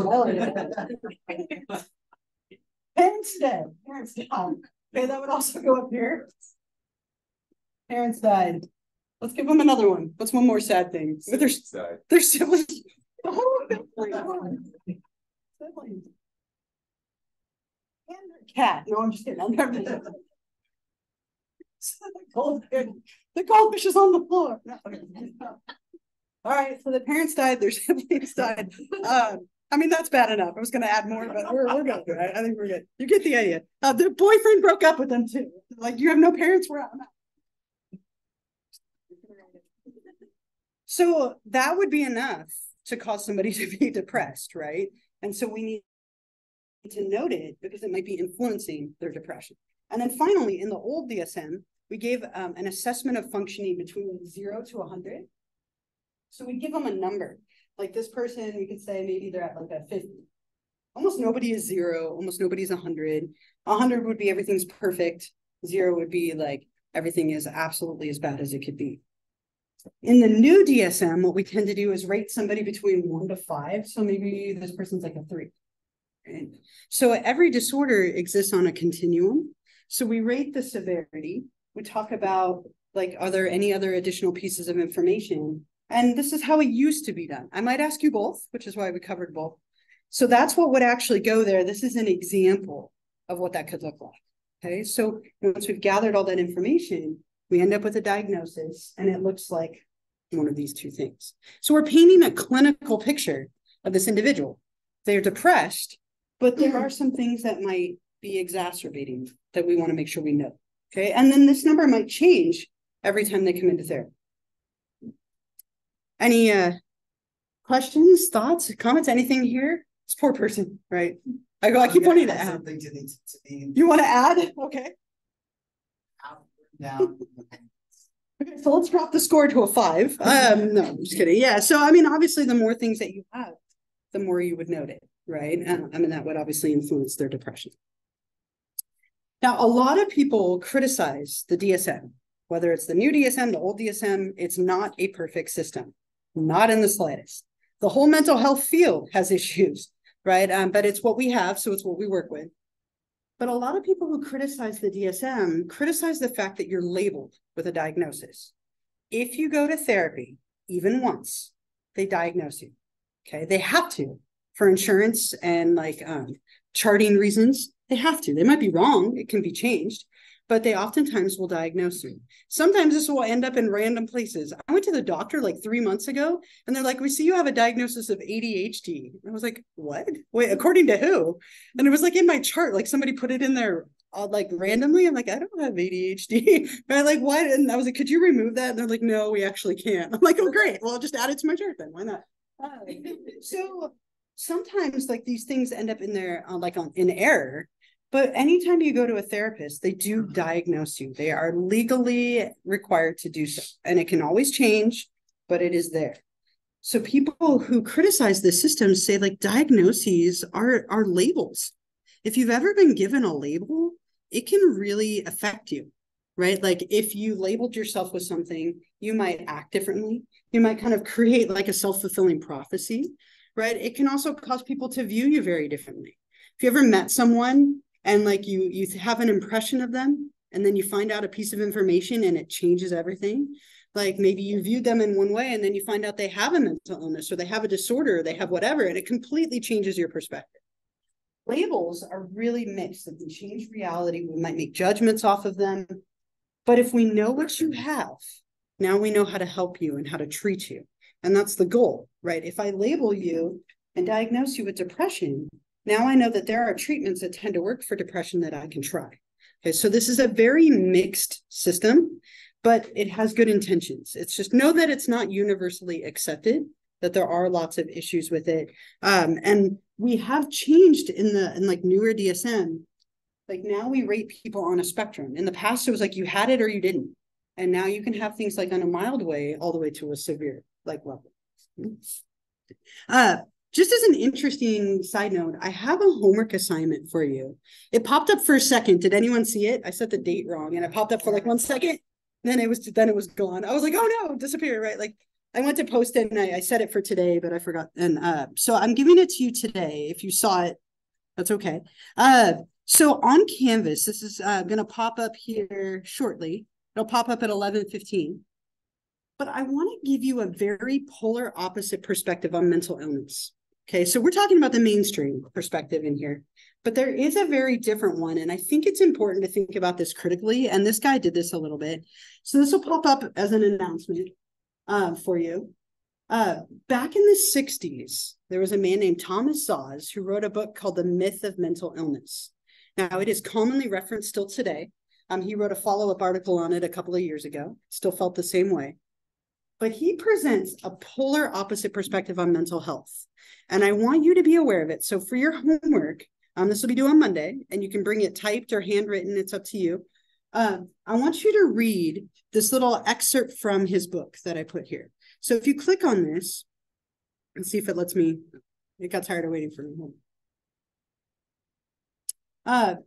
Parents dead. Parents died. Okay, that would also go up here. Parents died. Let's give them another one. What's one more sad thing? Their siblings. Oh, siblings. And their cat. No, I'm just kidding. I'm never the goldfish is on the floor. No, okay. All right, so the parents died, their siblings died. I mean, that's bad enough. I was going to add more, but we're good. Right? I think we're good. You get the idea. Their boyfriend broke up with them too. Like, you have no parents? We're out. So that would be enough to cause somebody to be depressed, right? And so we need to note it because it might be influencing their depression. And then finally, in the old DSM, we gave an assessment of functioning between 0 to 100. So we give them a number. Like this person, we could say maybe they're at like a 50. Almost nobody is 0. Almost nobody's 100. 100 would be everything's perfect. 0 would be like everything is absolutely as bad as it could be. In the new DSM, what we tend to do is rate somebody between 1 to 5. So maybe this person's like a 3. Right? So every disorder exists on a continuum. So we rate the severity. We talk about, like, are there any other additional pieces of information? And this is how it used to be done. I might ask you both, which is why we covered both. So that's what would actually go there. This is an example of what that could look like. Okay, so once we've gathered all that information, we end up with a diagnosis, and it looks like one of these two things. So we're painting a clinical picture of this individual. They're depressed, but there are some things that might be exacerbating that we want to make sure we know. Okay, and then this number might change every time they come into therapy. Any questions, thoughts, comments, anything here? This poor person, right? I keep wanting to add something to the. You want to add? Okay. Down. Okay, so let's drop the score to a 5. No, I'm just kidding. Yeah, so I mean, obviously, the more things that you have, the more you would note it, right? I mean, that would obviously influence their depression. Now, a lot of people criticize the DSM, whether it's the new DSM, the old DSM. It's not a perfect system, not in the slightest. The whole mental health field has issues, right? But it's what we have, so it's what we work with. But a lot of people who criticize the DSM criticize the fact that you're labeled with a diagnosis. If you go to therapy, even once, they diagnose you, okay? They have to, for insurance and like charting reasons. They have to. They might be wrong. It can be changed, but they oftentimes will diagnose you. Sometimes this will end up in random places. I went to the doctor like 3 months ago, and they're like, we see you have a diagnosis of ADHD. And I was like, what? Wait, according to who? And it was like in my chart, like somebody put it in there like randomly. I'm like, I don't have ADHD. And I'm like, what? And I was like, could you remove that? And they're like, no, we actually can't. I'm like, oh, great. Well, I'll just add it to my chart then. Why not? So sometimes like these things end up in there in error. But anytime you go to a therapist, they do diagnose you. They are legally required to do so. And it can always change, but it is there. So people who criticize the system say like diagnoses are labels. If you've ever been given a label, it can really affect you, right? Like if you labeled yourself with something, you might act differently. You might kind of create like a self-fulfilling prophecy, right? It can also cause people to view you very differently. If you ever met someone and like you have an impression of them, and then you find out a piece of information and it changes everything. Like maybe you viewed them in one way and then you find out they have a mental illness or they have a disorder, or they have whatever, and it completely changes your perspective. Labels are really mixed. They can change reality. We might make judgments off of them. But if we know what you have, now we know how to help you and how to treat you. And that's the goal, right? If I label you and diagnose you with depression, now I know that there are treatments that tend to work for depression that I can try. Okay, so this is a very mixed system, but it has good intentions. It's just know that it's not universally accepted, that there are lots of issues with it. And we have changed in like newer DSM. Like now we rate people on a spectrum. In the past, it was like you had it or you didn't. And now you can have things like on a mild way all the way to a severe like level. Just as an interesting side note, I have a homework assignment for you. It popped up for a second. Did anyone see it? I set the date wrong and it popped up for like 1 second. Then it was gone. I was like, oh no, disappeared, right? Like I went to post it and I set it for today, but I forgot. And so I'm giving it to you today. If you saw it, that's okay. So on Canvas, this is going to pop up here shortly. It'll pop up at 11:15. But I want to give you a very polar opposite perspective on mental illness. Okay, so we're talking about the mainstream perspective in here, but there is a very different one. And I think it's important to think about this critically. And this guy did this a little bit. So this will pop up as an announcement for you. Back in the 60s, there was a man named Thomas Szasz who wrote a book called The Myth of Mental Illness. Now, it is commonly referenced still today. He wrote a follow-up article on it a couple of years ago. Still felt the same way. But he presents a polar opposite perspective on mental health. And I want you to be aware of it. So for your homework, this will be due on Monday, and you can bring it typed or handwritten. It's up to you. I want you to read this little excerpt from his book that I put here. So if you click on this and see if it lets me, it got tired of waiting for me.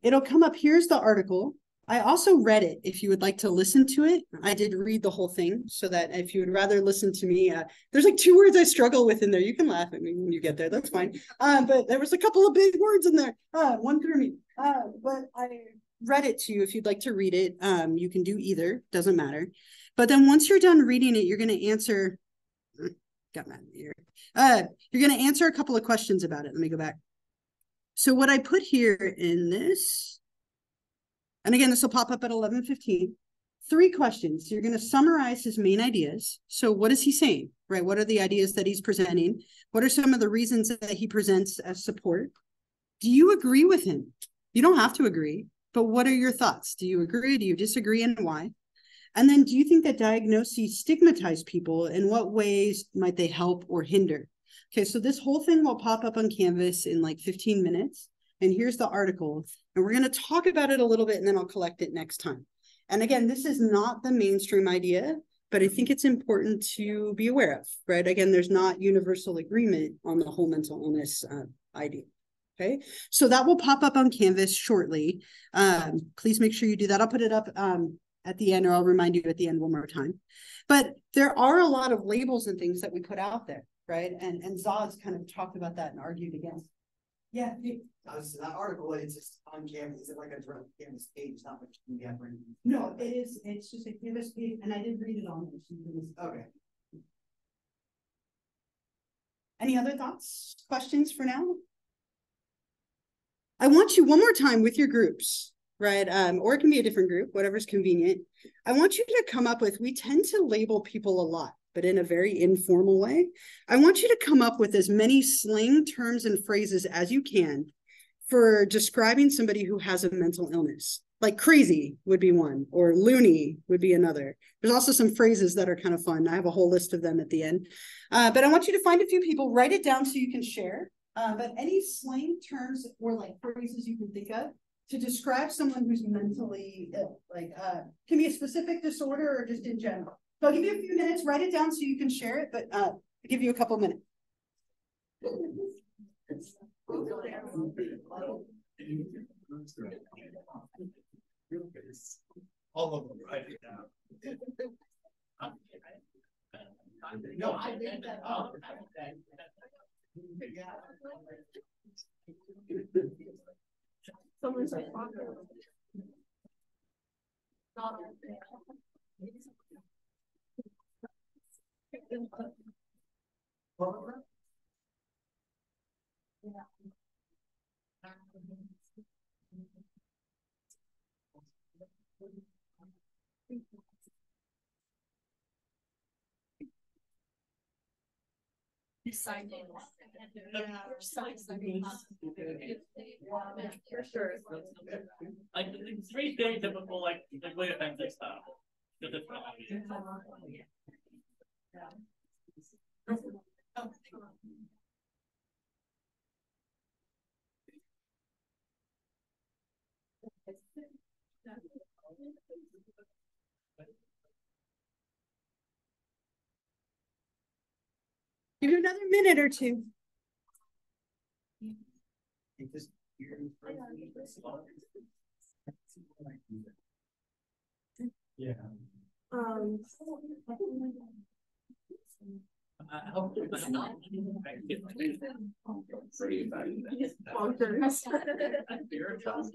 It'll come up. Here's the article. I also read it if you would like to listen to it. I did read the whole thing so that if you would rather listen to me, there's like 2 words I struggle with in there. You can laugh at me when you get there. That's fine. But there was a couple of big words in there. One threw me. But I read it to you if you'd like to read it. You can do either. Doesn't matter. But then once you're done reading it, you're going to answer. Got my ear. You're going to answer a couple of questions about it. Let me go back. So what I put here in this. And again, this will pop up at 11:15. 3 questions. You're going to summarize his main ideas. So what is he saying, right? What are the ideas that he's presenting? What are some of the reasons that he presents as support? Do you agree with him? You don't have to agree, but what are your thoughts? Do you agree? Do you disagree, and why? And then do you think that diagnoses stigmatize people? In what ways might they help or hinder? Okay, so this whole thing will pop up on Canvas in like 15 minutes. And here's the article. And we're going to talk about it a little bit, and then I'll collect it next time. And again, this is not the mainstream idea, but I think it's important to be aware of, right? Again, there's not universal agreement on the whole mental illness idea. Okay, so that will pop up on Canvas shortly. Please make sure you do that. I'll put it up at the end, or I'll remind you at the end one more time. But there are a lot of labels and things that we put out there, right? And Szasz kind of talked about that and argued against. Yeah. That article, it's just on Canvas. Is it like a direct Canvas page, not what you can get for anything? No, it is. It's just a Canvas page, and I did read it on there. Okay. Any other thoughts, questions for now? I want you one more time with your groups, right? Or it can be a different group, whatever's convenient. I want you to come up with, we tend to label people a lot, but in a very informal way. I want you to come up with as many slang terms and phrases as you can for describing somebody who has a mental illness. Like crazy would be one, or loony would be another. There's also some phrases that are kind of fun. I have a whole list of them at the end. But I want you to find a few people, write it down so you can share. But any slang terms or like phrases you can think of to describe someone who's mentally ill, like can be a specific disorder or just in general. So I'll give you a few minutes, write it down so you can share it, but I'll give you a couple minutes. All of them, right? No, I made that up. Someone's like, excited. For sure. Like it's very stereotypical, like way offensive stuff. Give you another minute or two. Yeah.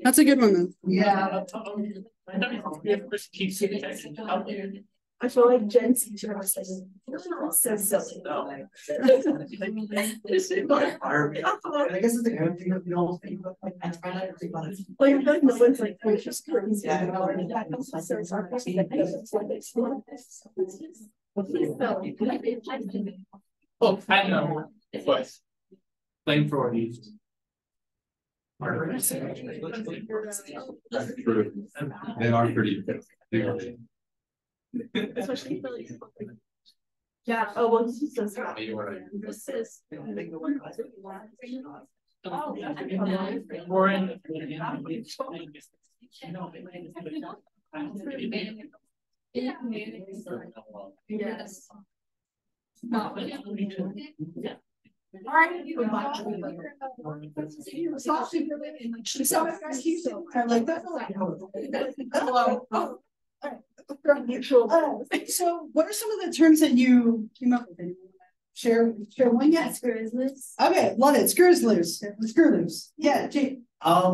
That's a good one though. Yeah. I feel like Gen Z is so silly. I guess it's a good thing that we don't think about, like, I try not to think about it. Like, I feel like no one's like, we're just crazy. Yeah, I know. Oh, I know. But flamethrowers. That's true. They are pretty. Especially for like. Yeah, oh, well, this is so sad. This is. We're in. Yes. So what are some of the terms that you came up with? Share one? Yeah. Okay, love it. Screws loose. Screw loose. Yeah, Jake.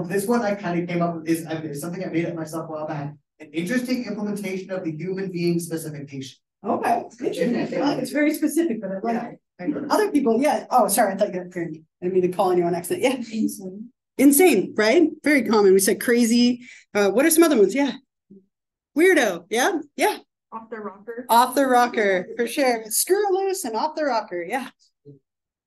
This one I kind of came up with is something I made up myself a while back. An interesting implementation of the human being specification. Okay, interesting. I feel like it's very specific, but I like it. Other people, yeah. Oh, sorry, I thought you had crazy. I didn't mean to call anyone accident. Yeah. Insane, right? Very common. We said crazy. What are some other ones? Yeah. Weirdo. Yeah. Yeah. Off the rocker. Off the rocker, for sure. Screw loose and off the rocker. Yeah.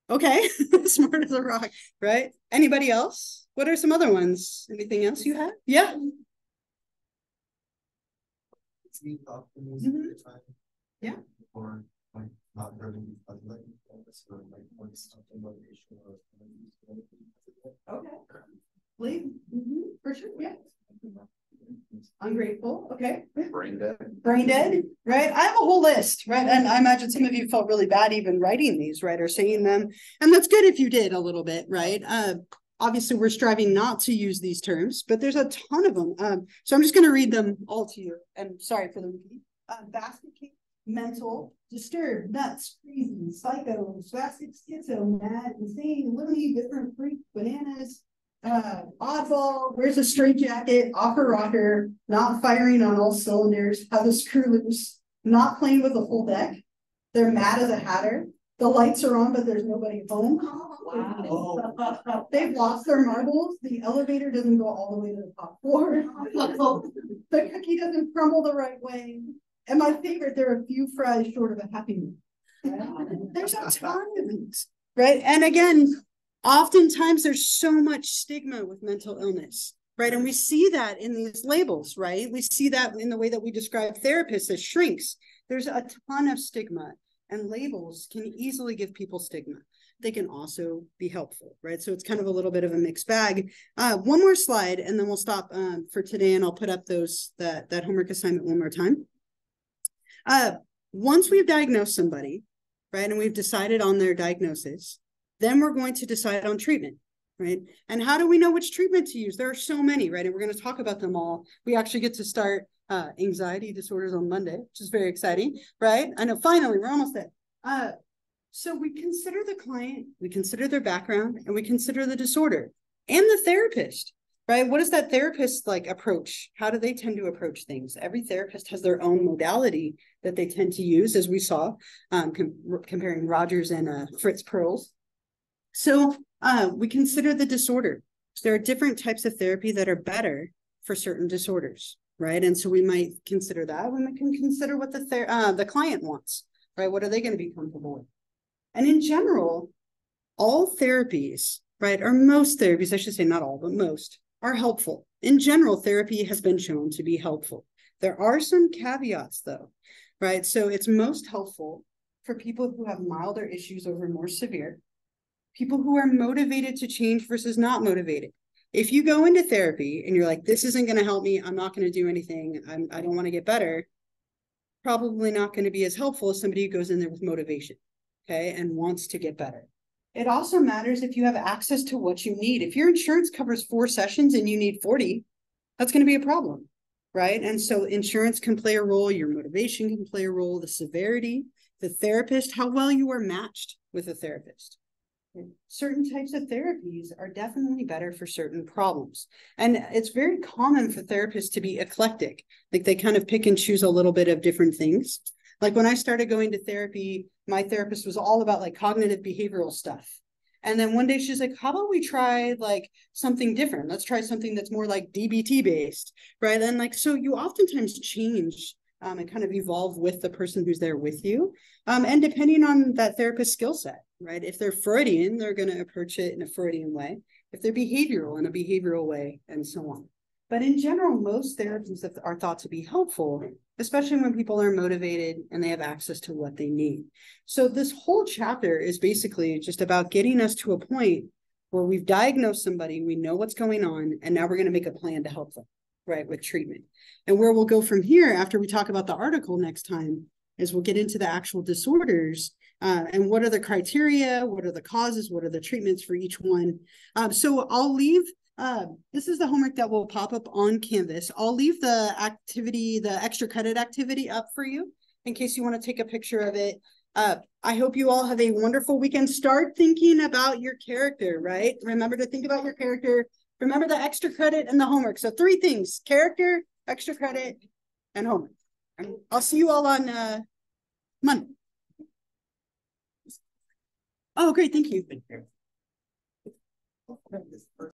Okay. Smart as a rock, right? Anybody else? What are some other ones? Anything else you have? Yeah. Mm-hmm. Yeah. Or like not really like something Okay. Leave. Mm-hmm. For sure. Yeah. Ungrateful. Okay. brain dead. Brain dead. Right. I have a whole list. Right. And I imagine some of you felt really bad even writing these, right, or saying them. And that's good if you did a little bit, right? Obviously, we're striving not to use these terms, but there's a ton of them. So I'm just going to read them all to you. And sorry for the repeat. Basket case, mental, disturbed, nuts, crazy, psycho, spastic, schizo, mad, insane, loony, different freak, bananas, oddball, wears a straight jacket, off a rocker, not firing on all cylinders, have a screw loose, not playing with a full deck. They're mad as a hatter. The lights are on, but there's nobody home. Wow. They've lost their marbles. The elevator doesn't go all the way to the top floor. The cookie doesn't crumble the right way. And my favorite, there are a few fries short of a happy meal. There's a ton of these, right? And again, oftentimes there's so much stigma with mental illness, right? And we see that in these labels, right? We see that in the way that we describe therapists as shrinks. There's a ton of stigma, and labels can easily give people stigma. They can also be helpful, right? So it's kind of a little bit of a mixed bag. One more slide, and then we'll stop for today, and I'll put up that homework assignment one more time. Once we've diagnosed somebody, right, and we've decided on their diagnosis, then we're going to decide on treatment, right? And how do we know which treatment to use? There are so many, right? And we're going to talk about them all. We actually get to start anxiety disorders on Monday, which is very exciting, right? I know, finally, we're almost there. So we consider the client, we consider their background, and we consider the disorder and the therapist, right? What is that therapist like approach? How do they tend to approach things? Every therapist has their own modality that they tend to use, as we saw, comparing Rogers and Fritz Perls. So we consider the disorder. So there are different types of therapy that are better for certain disorders, right? And so we might consider that when we can consider what the client wants, right? What are they going to be comfortable with? And in general, all therapies, right, or most therapies, I should say not all, but most, are helpful. In general, therapy has been shown to be helpful. There are some caveats though, right? So it's most helpful for people who have milder issues over more severe, people who are motivated to change versus not motivated. If you go into therapy and you're like, this isn't going to help me, I'm not going to do anything, I don't want to get better, probably not going to be as helpful as somebody who goes in there with motivation, okay, and wants to get better. It also matters if you have access to what you need. If your insurance covers 4 sessions and you need 40, that's going to be a problem, right? And so insurance can play a role, your motivation can play a role, the severity, the therapist, how well you are matched with a therapist. Certain types of therapies are definitely better for certain problems. And it's very common for therapists to be eclectic. Like they kind of pick and choose a little bit of different things. Like when I started going to therapy, my therapist was all about like cognitive behavioral stuff. And then one day she's like, how about we try like something different? Let's try something that's more like DBT based, right? And like, so you oftentimes change and kind of evolve with the person who's there with you. And depending on that therapist's skill set, right? If they're Freudian, they're going to approach it in a Freudian way. If they're behavioral, in a behavioral way, and so on. But in general, most therapies are thought to be helpful, especially when people are motivated and they have access to what they need. So this whole chapter is basically just about getting us to a point where we've diagnosed somebody, we know what's going on, and now we're going to make a plan to help them, right, with treatment. And where we'll go from here after we talk about the article next time is we'll get into the actual disorders and what are the criteria, what are the causes, what are the treatments for each one. So I'll leave, this is the homework that will pop up on Canvas. I'll leave the activity, the extra credit activity up for you in case you want to take a picture of it. I hope you all have a wonderful weekend. Start thinking about your character, right? Remember to think about your character. Remember the extra credit and the homework. So 3 things: character, extra credit, and homework. I'll see you all on Monday. Oh, great. Thank you.